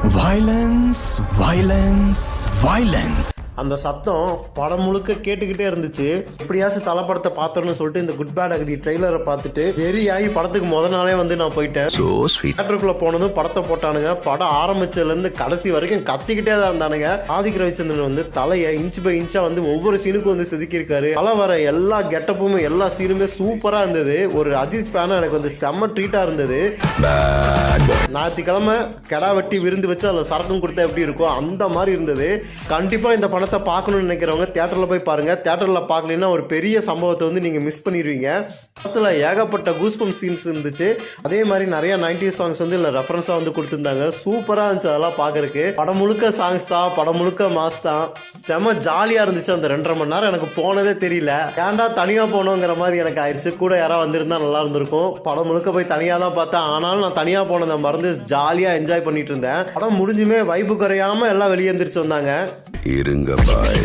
Violence, violence, violence. அந்த சத்தம் படம் முழுக்க கேட்டுக்கிட்டே இருந்துச்சு. எப்படியாச்சும் தலைப்படத்தை பார்த்தோன்னு சொல்லிட்டு இந்த குட் பேட் அக்லி ட்ரெய்லரை பார்த்துட்டு வெறியாகி படத்துக்கு முதல் நாளே வந்து நான் போயிட்டேன். தியேட்டருக்குள்ள போனதும் படத்தை போட்டானுங்க. படம் ஆரம்பிச்சதுல இருந்து கடைசி வரைக்கும் கத்திக்கிட்டே தான் இருந்தானுங்க. ஆதிக் ரவிச்சந்திரன் வந்து தலையை இன்ச் பை இன்ச்சா வந்து ஒவ்வொரு சீனுக்கும் வந்து செதுக்கியிருக்காரு. தலை வர எல்லா கெட்டப்பும் எல்லா சீனுமே சூப்பரா இருந்தது. ஒரு அஜித் ஃபேனா எனக்கு வந்து செம்ம ட்ரீட்டா இருந்தது. ஞாயிற்றுக்கிழமை கெடா வெட்டி விருந்து வச்சு அதில் சரக்கும் கொடுத்தா எப்படி இருக்கும் அந்த மாதிரி இருந்தது. கண்டிப்பா இந்த படத்தை பார்க்கணும்னு நினைக்கிறவங்க தியேட்டர்ல போய் பாருங்க. தியேட்டர்ல பார்க்கலன்னா ஒரு பெரிய சம்பவத்தை வந்து நீங்க மிஸ் பண்ணிடுவீங்க. படத்துல ஏகப்பட்ட கூஸ்பம் சீன்ஸ் இருந்துச்சு. அதே மாதிரி நிறைய 90s சாங்ஸ் வந்து இல்லை ரெஃபரன்ஸா வந்து கொடுத்துருந்தாங்க. சூப்பரா இருந்துச்சு அதெல்லாம் பார்க்கறதுக்கு. படம் முழுக்க சாங்ஸ் தான், படம் முழுக்க மாஸ் தான். செம்ம ஜாலியா இருந்துச்சு. அந்த 2.5 மணி நேரம் எனக்கு போனதே தெரியல. ஏன்டா தனியா போனோங்கிற மாதிரி எனக்கு ஆயிடுச்சு. கூட யாராவது வந்திருந்தா நல்லா இருந்திருக்கும். படம் முழுக்க போய் தனியா தான் பார்த்தேன். ஆனாலும் நான் தனியா போனதை மறந்து ஜாலியா என்ஜாய் பண்ணிட்டு இருந்தேன். படம் முடிஞ்சுமே வைப்பு குறையாம எல்லாம் வெளியே எந்திரிச்சு வந்தாங்க. இருங்க பாய்.